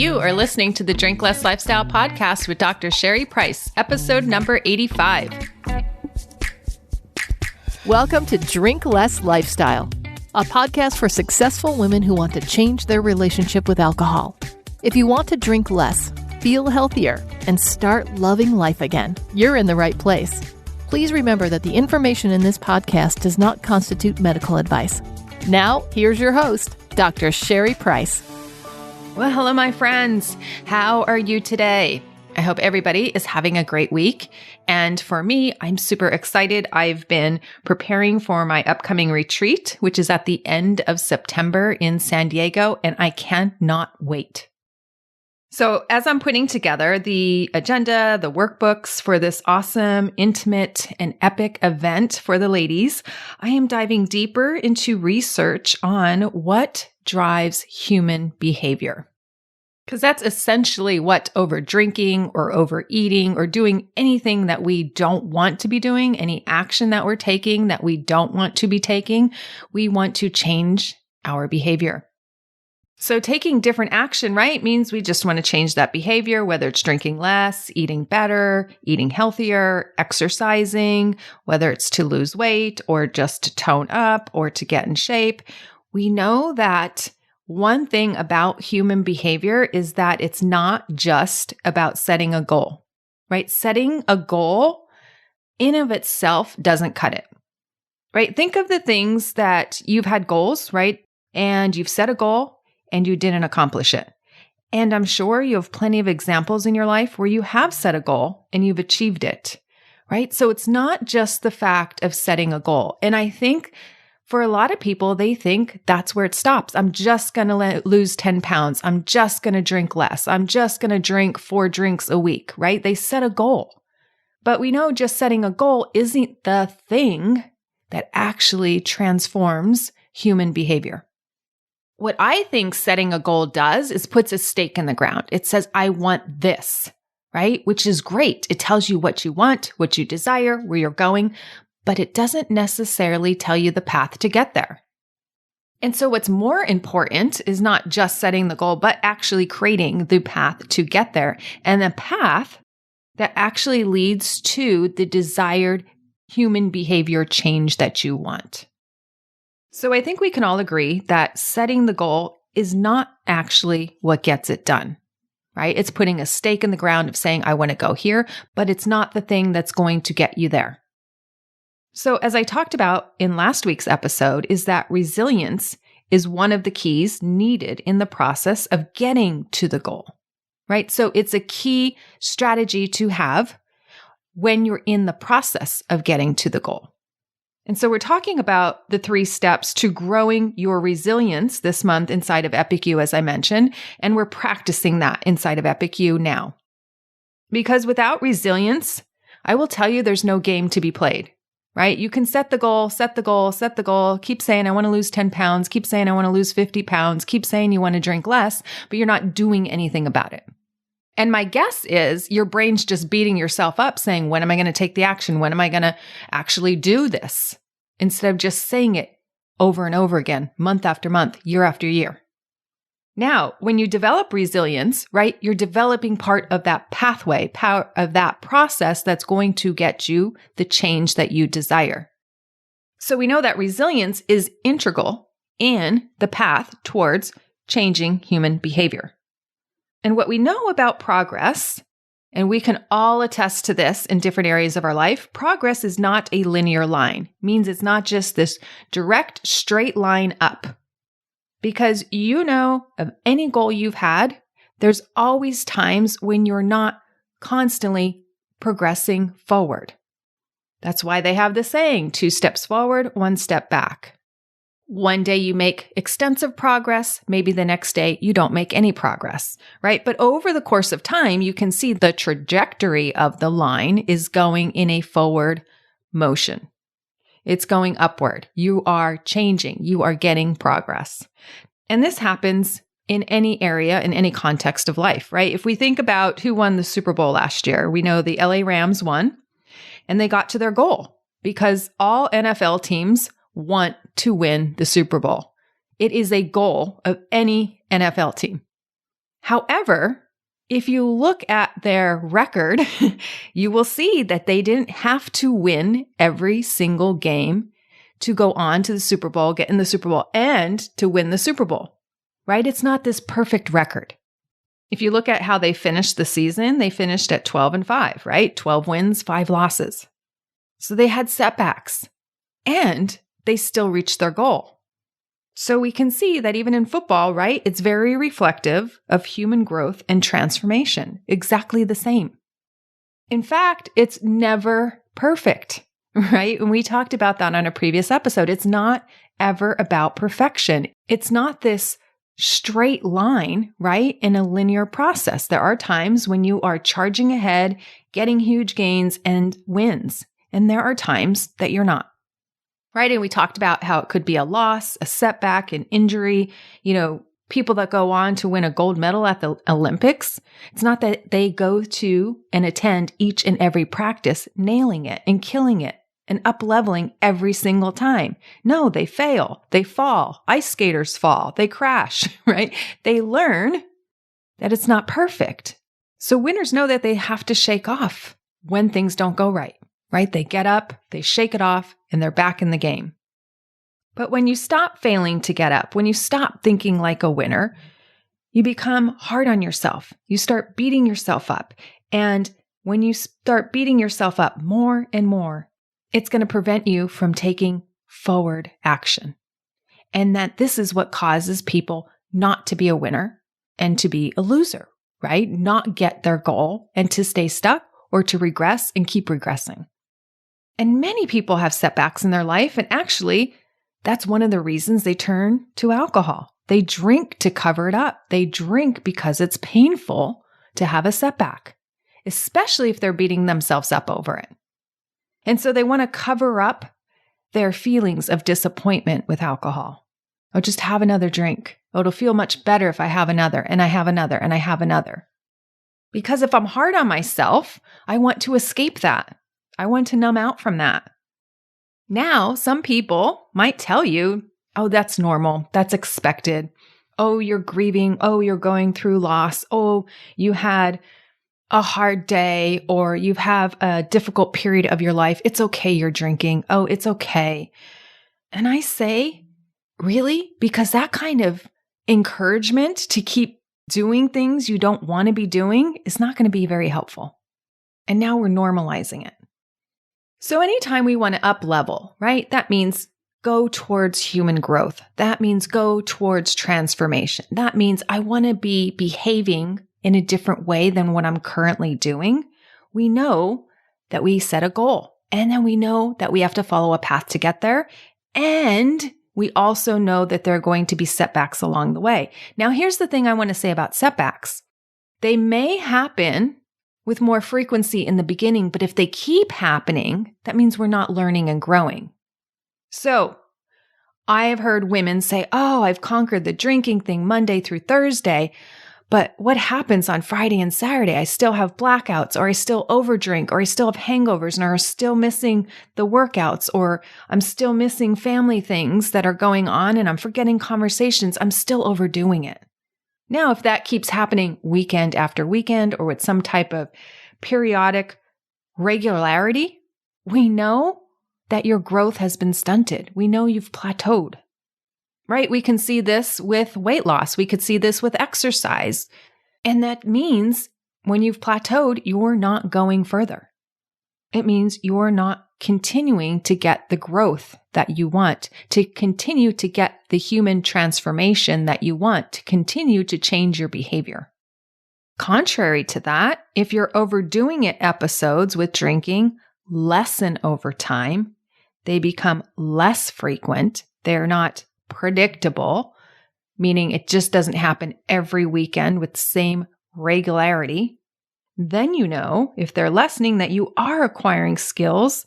You are listening to the Drink Less Lifestyle podcast with Dr. Sherry Price, episode number 85. Welcome to Drink Less Lifestyle, a podcast for successful women who want to change their relationship with alcohol. If you want to drink less, feel healthier, and start loving life again, you're in the right place. Please remember that the information in this podcast does not constitute medical advice. Now, here's your host, Dr. Sherry Price. Well, hello, my friends. How are you today? I hope everybody is having a great week. And for me, I'm super excited. I've been preparing for my upcoming retreat, which is at the end of September in San Diego, and I cannot wait. So as I'm putting together the agenda, the workbooks for this awesome, intimate, and epic event for the ladies, I am diving deeper into research on what drives human behavior. Because that's essentially what over-drinking or overeating or doing anything that we don't want to be doing, any action that we're taking that we don't want to be taking, we want to change our behavior. So taking different action, right, means we just want to change that behavior, whether it's drinking less, eating better, eating healthier, exercising, whether it's to lose weight or just to tone up or to get in shape. We know that one thing about human behavior is that it's not just about setting a goal, right? Setting a goal in of itself doesn't cut it, right? Think of the things that you've had goals, right? And you've set a goal and you didn't accomplish it. And I'm sure you have plenty of examples in your life where you have set a goal and you've achieved it, right? So it's not just the fact of setting a goal. And I think for a lot of people, they think that's where it stops. I'm just going to lose 10 pounds. I'm just going to drink less. I'm just going to drink 4 drinks a week, right? They set a goal. But we know just setting a goal isn't the thing that actually transforms human behavior. What I think setting a goal does is puts a stake in the ground. It says, I want this, right? Which is great. It tells you what you want, what you desire, where you're going, but it doesn't necessarily tell you the path to get there. And so what's more important is not just setting the goal, but actually creating the path to get there, and the path that actually leads to the desired human behavior change that you want. So I think we can all agree that setting the goal is not actually what gets it done, right? It's putting a stake in the ground of saying, I want to go here, but it's not the thing that's going to get you there. So as I talked about in last week's episode, is that resilience is one of the keys needed in the process of getting to the goal, right? So it's a key strategy to have when you're in the process of getting to the goal. And so we're talking about the 3 steps to growing your resilience this month inside of Epic U, as I mentioned, and we're practicing that inside of Epic U now. Because without resilience, I will tell you there's no game to be played, right? You can set the goal, keep saying, I want to lose 10 pounds, keep saying, I want to lose 50 pounds, keep saying you want to drink less, but you're not doing anything about it. And my guess is your brain's just beating yourself up saying, when am I going to take the action? When am I going to actually do this? Instead of just saying it over and over again, month after month, year after year. Now, when you develop resilience, right, you're developing part of that pathway, part of that process that's going to get you the change that you desire. So we know that resilience is integral in the path towards changing human behavior. And what we know about progress, and we can all attest to this in different areas of our life, progress is not a linear line. It means it's not just this direct, straight line up. Because you know of any goal you've had, there's always times when you're not constantly progressing forward. That's why they have the saying, 2 steps forward, 1 step back. One day you make extensive progress, maybe the next day you don't make any progress, right? But over the course of time, you can see the trajectory of the line is going in a forward motion. It's going upward. You are changing. You are getting progress. And this happens in any area, in any context of life, right? If we think about who won the Super Bowl last year, we know the LA Rams won and they got to their goal because all NFL teams want to win the Super Bowl. It is a goal of any NFL team. However, if you look at their record, you will see that they didn't have to win every single game to go on to the Super Bowl, get in the Super Bowl, and to win the Super Bowl, right? It's not this perfect record. If you look at how they finished the season, they finished at 12-5, right? 12 wins, 5 losses. So they had setbacks and they still reached their goal. So we can see that even in football, right? It's very reflective of human growth and transformation, exactly the same. In fact, it's never perfect, right? And we talked about that on a previous episode. It's not ever about perfection. It's not this straight line, right? In a linear process. There are times when you are charging ahead, getting huge gains and wins. And there are times that you're not. Right. And we talked about how it could be a loss, a setback, an injury, people that go on to win a gold medal at the Olympics. It's not that they go to and attend each and every practice, nailing it and killing it and up-leveling every single time. No, they fail, they fall, ice skaters fall, they crash, right? They learn that it's not perfect. So winners know that they have to shake off when things don't go right? They get up, they shake it off, and they're back in the game. But when you stop failing to get up, when you stop thinking like a winner, you become hard on yourself. You start beating yourself up. And when you start beating yourself up more and more, it's going to prevent you from taking forward action. And that this is what causes people not to be a winner and to be a loser, right? Not get their goal and to stay stuck or to regress and keep regressing. And many people have setbacks in their life. And actually, that's one of the reasons they turn to alcohol. They drink to cover it up. They drink because it's painful to have a setback, especially if they're beating themselves up over it. And so they want to cover up their feelings of disappointment with alcohol. Oh, just have another drink. Oh, it'll feel much better if I have another, and I have another, and I have another. Because if I'm hard on myself, I want to escape that. I want to numb out from that. Now, some people might tell you, oh, that's normal. That's expected. Oh, you're grieving. Oh, you're going through loss. Oh, you had a hard day, or you have a difficult period of your life. It's okay you're drinking. Oh, it's okay. And I say, really? Because that kind of encouragement to keep doing things you don't want to be doing is not going to be very helpful. And now we're normalizing it. So anytime we want to up level, right? That means go towards human growth. That means go towards transformation. That means I want to be behaving in a different way than what I'm currently doing. We know that we set a goal, and then we know that we have to follow a path to get there. And we also know that there are going to be setbacks along the way. Now, here's the thing I want to say about setbacks. They may happen with more frequency in the beginning, but if they keep happening, that means we're not learning and growing. So I have heard women say, oh, I've conquered the drinking thing Monday through Thursday, but what happens on Friday and Saturday? I still have blackouts, or I still overdrink, or I still have hangovers, and I'm still missing the workouts, or I'm still missing family things that are going on, and I'm forgetting conversations. I'm still overdoing it. Now, if that keeps happening weekend after weekend or with some type of periodic regularity, we know that your growth has been stunted. We know you've plateaued, right? We can see this with weight loss. We could see this with exercise. And that means when you've plateaued, you're not going further. It means you're not continuing to get the growth that you want, to continue to get the human transformation that you want, to continue to change your behavior. Contrary to that, if you're overdoing it, episodes with drinking lessen over time. They become less frequent. They're not predictable, meaning it just doesn't happen every weekend with the same regularity. Then you know, if they're lessening, that you are acquiring skills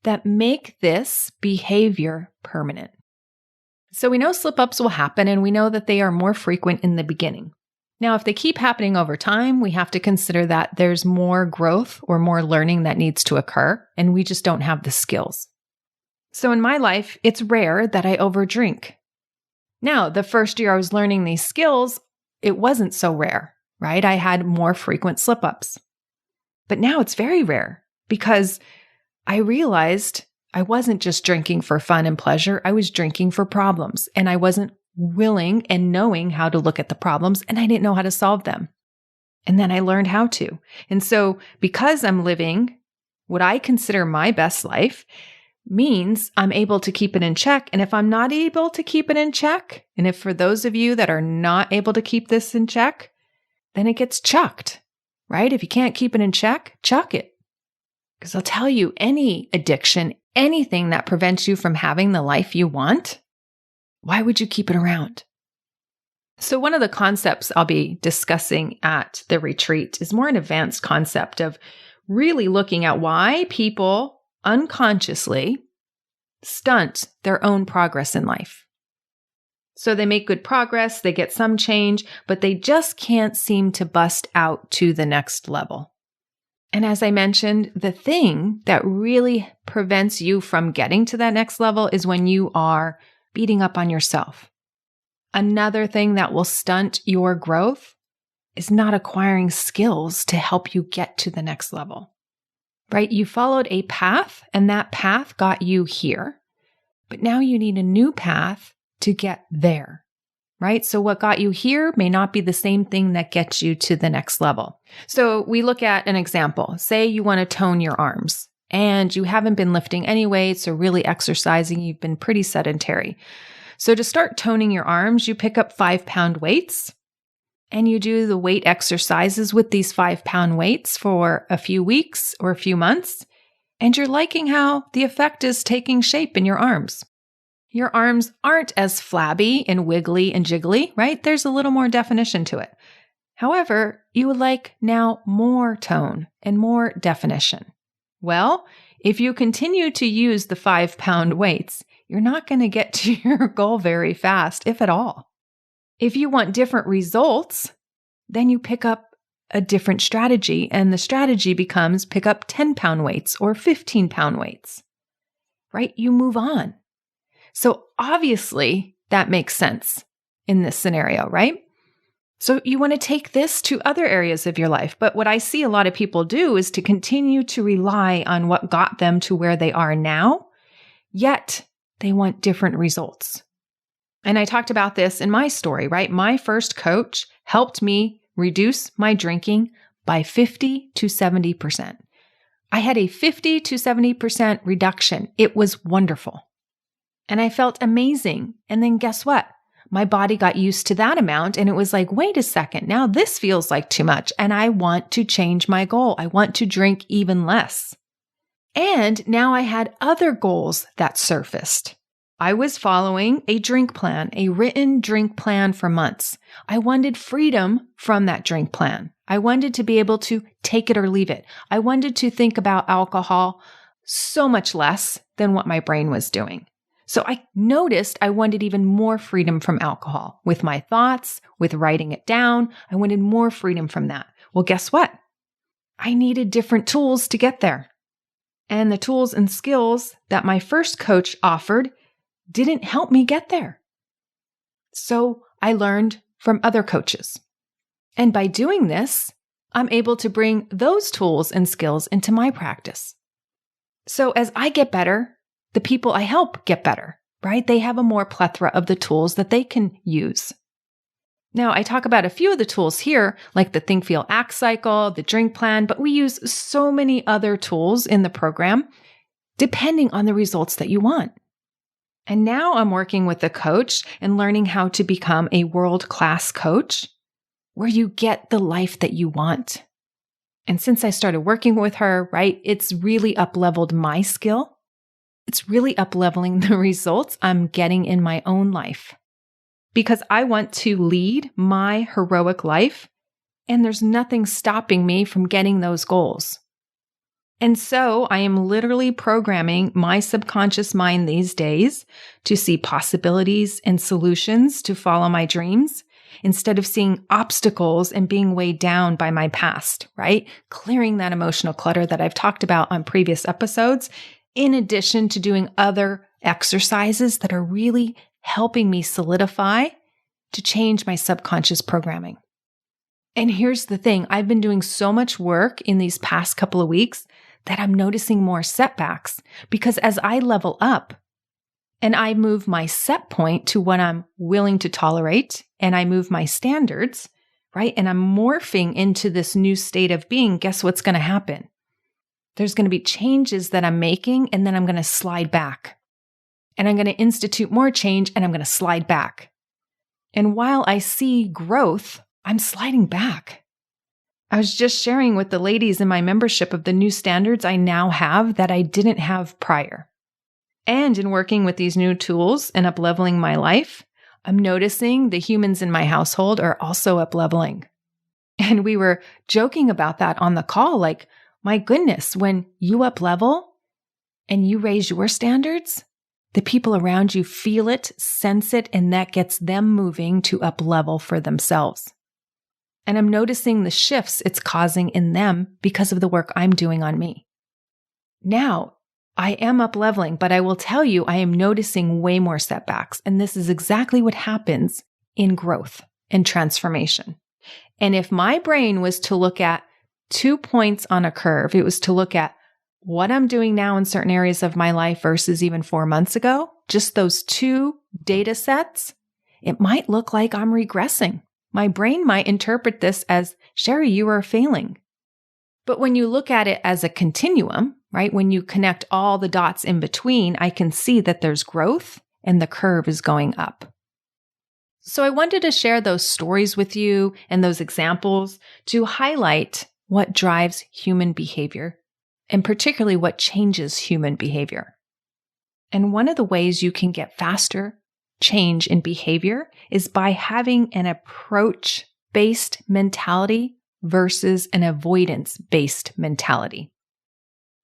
that make this behavior permanent. So we know slip-ups will happen, and we know that they are more frequent in the beginning. Now, if they keep happening over time, we have to consider that there's more growth or more learning that needs to occur, and we just don't have the skills. So in my life, it's rare that I overdrink. Now, the first year I was learning these skills, it wasn't so rare, right? I had more frequent slip-ups. But now it's very rare because I realized I wasn't just drinking for fun and pleasure. I was drinking for problems, and I wasn't willing and knowing how to look at the problems, and I didn't know how to solve them. And then I learned how to. And so because I'm living what I consider my best life means I'm able to keep it in check. And if I'm not able to keep it in check, and if for those of you that are not able to keep this in check, then it gets chucked, right? If you can't keep it in check, chuck it. Because I'll tell you, any addiction, anything that prevents you from having the life you want, why would you keep it around? So one of the concepts I'll be discussing at the retreat is more an advanced concept of really looking at why people unconsciously stunt their own progress in life. So they make good progress, they get some change, but they just can't seem to bust out to the next level. And as I mentioned, the thing that really prevents you from getting to that next level is when you are beating up on yourself. Another thing that will stunt your growth is not acquiring skills to help you get to the next level, right? You followed a path and that path got you here, but now you need a new path to get there, right? So what got you here may not be the same thing that gets you to the next level. So we look at an example. Say you want to tone your arms and you haven't been lifting any weights or really exercising. You've been pretty sedentary. So to start toning your arms, you pick up 5-pound weights and you do the weight exercises with these 5-pound weights for a few weeks or a few months, and you're liking how the effect is taking shape in your arms. Your arms aren't as flabby and wiggly and jiggly, right? There's a little more definition to it. However, you would like now more tone and more definition. Well, if you continue to use the 5-pound weights, you're not going to get to your goal very fast, if at all. If you want different results, then you pick up a different strategy, and the strategy becomes pick up 10-pound weights or 15-pound weights, right? You move on. So obviously that makes sense in this scenario, right? So you want to take this to other areas of your life. But what I see a lot of people do is to continue to rely on what got them to where they are now, yet they want different results. And I talked about this in my story, right? My first coach helped me reduce my drinking by 50 to 70%. I had a 50 to 70% reduction. It was wonderful. And I felt amazing. And then guess what? My body got used to that amount and it was like, wait a second, now this feels like too much and I want to change my goal. I want to drink even less. And now I had other goals that surfaced. I was following a drink plan, a written drink plan for months. I wanted freedom from that drink plan. I wanted to be able to take it or leave it. I wanted to think about alcohol so much less than what my brain was doing. So I noticed I wanted even more freedom from alcohol with my thoughts, with writing it down. I wanted more freedom from that. Well, guess what? I needed different tools to get there. And the tools and skills that my first coach offered didn't help me get there. So I learned from other coaches. And by doing this, I'm able to bring those tools and skills into my practice. So as I get better, the people I help get better, right? They have a more plethora of the tools that they can use. Now, I talk about a few of the tools here, like the Think, Feel, Act cycle, the drink plan, but we use so many other tools in the program, depending on the results that you want. And now I'm working with a coach and learning how to become a world-class coach where you get the life that you want. And since I started working with her, right, it's really up-leveled my skill. It's really up-leveling the results I'm getting in my own life because I want to lead my heroic life, and there's nothing stopping me from getting those goals. And so I am literally programming my subconscious mind these days to see possibilities and solutions to follow my dreams instead of seeing obstacles and being weighed down by my past, right? Clearing that emotional clutter that I've talked about on previous episodes, in addition to doing other exercises that are really helping me solidify to change my subconscious programming. And here's the thing, I've been doing so much work in these past couple of weeks that I'm noticing more setbacks, because as I level up and I move my set point to what I'm willing to tolerate, and I move my standards, right? And I'm morphing into this new state of being, guess what's going to happen? There's going to be changes that I'm making, and then I'm going to slide back. And I'm going to institute more change, and I'm going to slide back. And while I see growth, I'm sliding back. I was just sharing with the ladies in my membership of the new standards I now have that I didn't have prior. And in working with these new tools and up-leveling my life, I'm noticing the humans in my household are also up-leveling. And we were joking about that on the call, like, my goodness, when you up-level and you raise your standards, the people around you feel it, sense it, and that gets them moving to up-level for themselves. And I'm noticing the shifts it's causing in them because of the work I'm doing on me. Now, I am up-leveling, but I will tell you, I am noticing way more setbacks. And this is exactly what happens in growth and transformation. And if my brain was to look at 2 points on a curve, it was to look at what I'm doing now in certain areas of my life versus even 4 months ago, just those 2 data sets, it might look like I'm regressing. My brain might interpret this as, Sherry, you are failing. But when you look at it as a continuum, right, when you connect all the dots in between, I can see that there's growth and the curve is going up. So I wanted to share those stories with you and those examples to highlight what drives human behavior, and particularly what changes human behavior. And one of the ways you can get faster change in behavior is by having an approach-based mentality versus an avoidance-based mentality.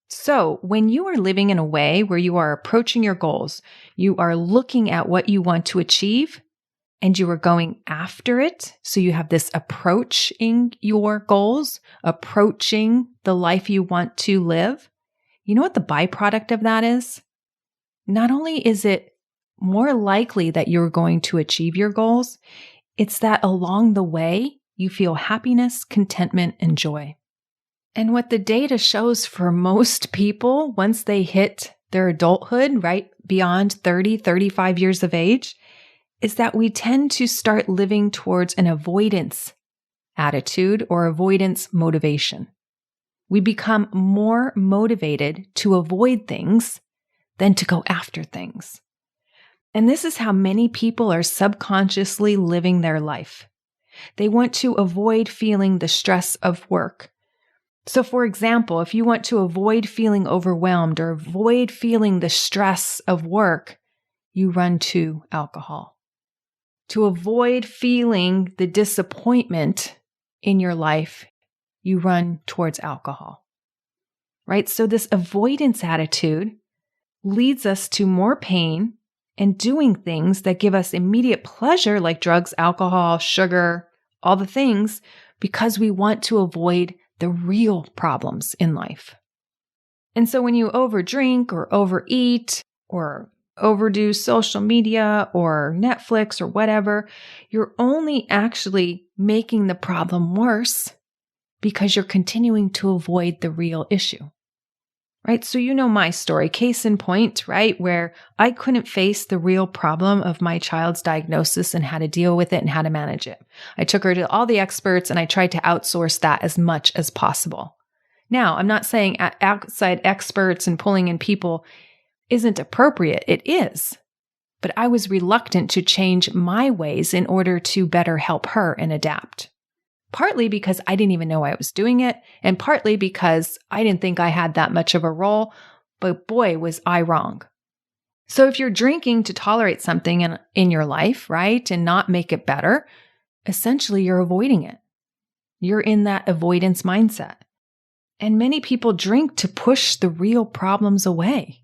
So when you are living in a way where you are approaching your goals, you are looking at what you want to achieve, and you are going after it, so you have this approaching your goals, approaching the life you want to live, you know what the byproduct of that is? Not only is it more likely that you're going to achieve your goals, it's that along the way, you feel happiness, contentment, and joy. And what the data shows for most people, once they hit their adulthood, right, beyond 30, 35 years of age, is that we tend to start living towards an avoidance attitude or avoidance motivation. We become more motivated to avoid things than to go after things. And this is how many people are subconsciously living their life. They want to avoid feeling the stress of work. So for example, if you want to avoid feeling overwhelmed or avoid feeling the stress of work, you run to alcohol. To avoid feeling the disappointment in your life, you run towards alcohol, right? So this avoidance attitude leads us to more pain and doing things that give us immediate pleasure, like drugs, alcohol, sugar, all the things, because we want to avoid the real problems in life. And so when you overdrink or overeat or overdo social media or Netflix or whatever, you're only actually making the problem worse because you're continuing to avoid the real issue. Right? So you know my story, case in point, right? Where I couldn't face the real problem of my child's diagnosis and how to deal with it and how to manage it. I took her to all the experts and I tried to outsource that as much as possible. Now, I'm not saying outside experts and pulling in people isn't appropriate. It is. But I was reluctant to change my ways in order to better help her and adapt. Partly because I didn't even know I was doing it, and partly because I didn't think I had that much of a role, but boy, was I wrong. So if you're drinking to tolerate something in your life, right, and not make it better, essentially you're avoiding it. You're in that avoidance mindset. And many people drink to push the real problems away.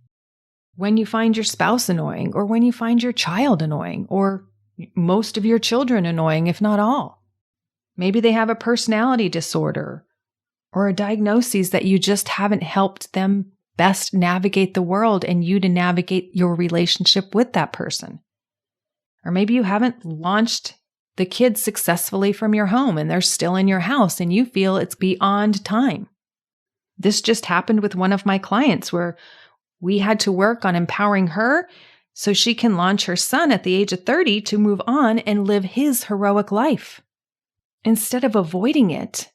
When you find your spouse annoying, or when you find your child annoying, or most of your children annoying, if not all. Maybe they have a personality disorder or a diagnosis that you just haven't helped them best navigate the world and you to navigate your relationship with that person. Or maybe you haven't launched the kids successfully from your home and they're still in your house and you feel it's beyond time. This just happened with one of my clients where we had to work on empowering her so she can launch her son at the age of 30 to move on and live his heroic life. Instead of avoiding it,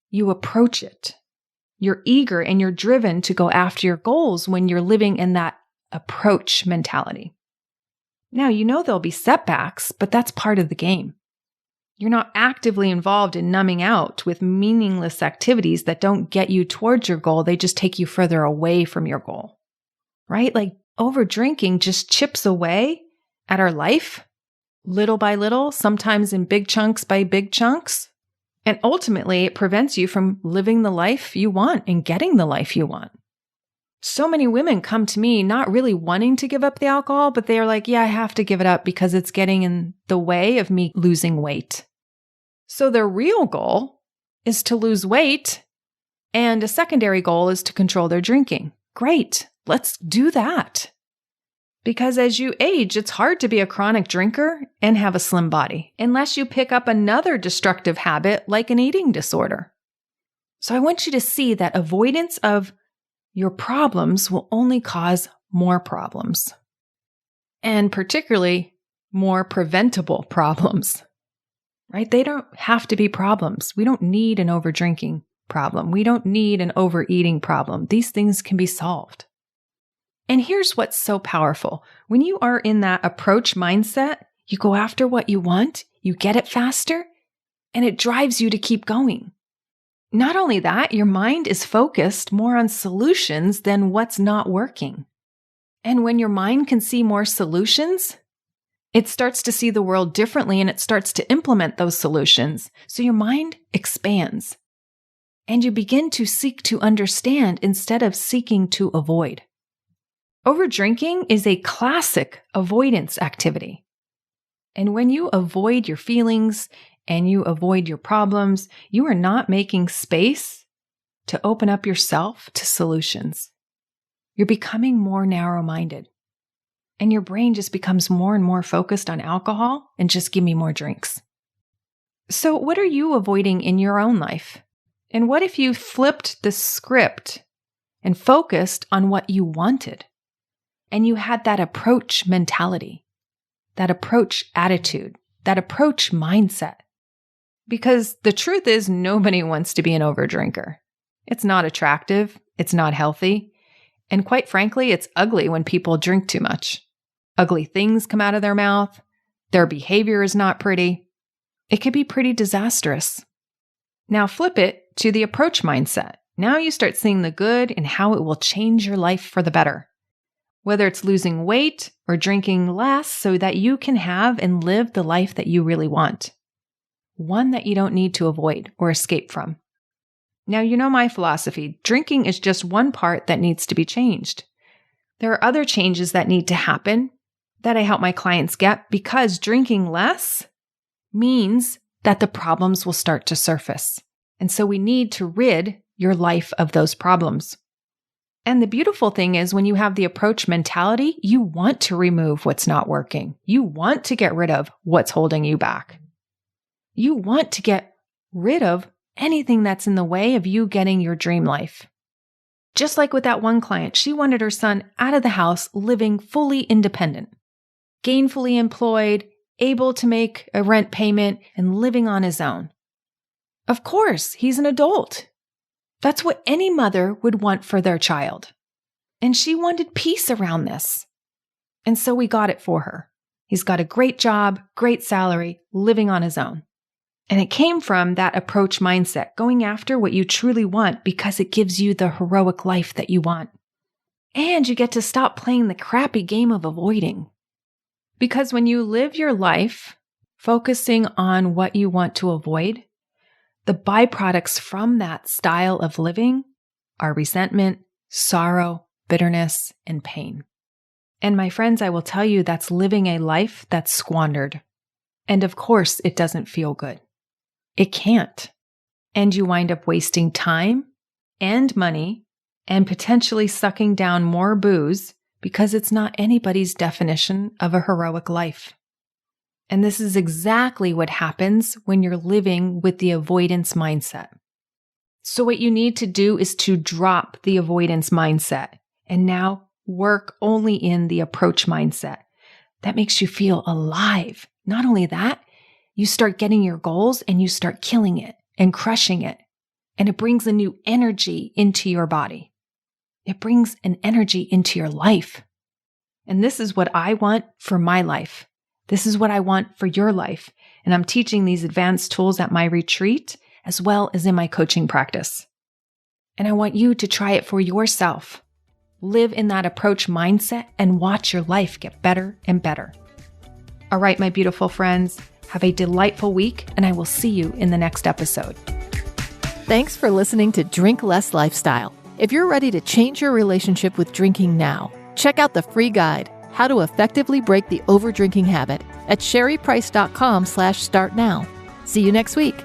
you approach it. You're eager and you're driven to go after your goals when you're living in that approach mentality. Now, you know there'll be setbacks, but that's part of the game. You're not actively involved in numbing out with meaningless activities that don't get you towards your goal. They just take you further away from your goal, right? Like over drinking just chips away at our life, little by little, sometimes in big chunks by big chunks. And ultimately, it prevents you from living the life you want and getting the life you want. So many women come to me not really wanting to give up the alcohol, but they are like, yeah, I have to give it up because it's getting in the way of me losing weight. So their real goal is to lose weight, and a secondary goal is to control their drinking. Great, let's do that. Because as you age, it's hard to be a chronic drinker and have a slim body, unless you pick up another destructive habit like an eating disorder. So I want you to see that avoidance of your problems will only cause more problems, and particularly more preventable problems, right? They don't have to be problems. We don't need an overdrinking problem. We don't need an overeating problem. These things can be solved. And here's what's so powerful. When you are in that approach mindset, you go after what you want, you get it faster, and it drives you to keep going. Not only that, your mind is focused more on solutions than what's not working. And when your mind can see more solutions, it starts to see the world differently and it starts to implement those solutions. So your mind expands and you begin to seek to understand instead of seeking to avoid. Overdrinking is a classic avoidance activity. And when you avoid your feelings and you avoid your problems, you are not making space to open up yourself to solutions. You're becoming more narrow-minded. And your brain just becomes more and more focused on alcohol and just give me more drinks. So what are you avoiding in your own life? And what if you flipped the script and focused on what you wanted? And you had that approach mentality, that approach attitude, that approach mindset. Because the truth is, nobody wants to be an overdrinker. It's not attractive. It's not healthy. And quite frankly, it's ugly when people drink too much. Ugly things come out of their mouth. Their behavior is not pretty. It could be pretty disastrous. Now flip it to the approach mindset. Now you start seeing the good and how it will change your life for the better. Whether it's losing weight or drinking less so that you can have and live the life that you really want. One that you don't need to avoid or escape from. Now, you know my philosophy. Drinking is just one part that needs to be changed. There are other changes that need to happen that I help my clients get because drinking less means that the problems will start to surface. And so we need to rid your life of those problems. And the beautiful thing is when you have the approach mentality, you want to remove what's not working. You want to get rid of what's holding you back. You want to get rid of anything that's in the way of you getting your dream life. Just like with that one client, she wanted her son out of the house, living fully independent, gainfully employed, able to make a rent payment, and living on his own. Of course, he's an adult. That's what any mother would want for their child. And she wanted peace around this. And so we got it for her. He's got a great job, great salary, living on his own. And it came from that approach mindset, going after what you truly want because it gives you the heroic life that you want. And you get to stop playing the crappy game of avoiding. Because when you live your life focusing on what you want to avoid, the byproducts from that style of living are resentment, sorrow, bitterness, and pain. And my friends, I will tell you that's living a life that's squandered. And of course, it doesn't feel good. It can't. And you wind up wasting time and money and potentially sucking down more booze because it's not anybody's definition of a heroic life. And this is exactly what happens when you're living with the avoidance mindset. So what you need to do is to drop the avoidance mindset and now work only in the approach mindset. That makes you feel alive. Not only that, you start getting your goals and you start killing it and crushing it. And it brings a new energy into your body. It brings an energy into your life. And this is what I want for my life. This is what I want for your life. And I'm teaching these advanced tools at my retreat as well as in my coaching practice. And I want you to try it for yourself. Live in that approach mindset and watch your life get better and better. All right, my beautiful friends, have a delightful week, and I will see you in the next episode. Thanks for listening to Drink Less Lifestyle. If you're ready to change your relationship with drinking now, check out the free guide, How to Effectively Break the Overdrinking Habit, at sherryprice.com/startnow. See you next week.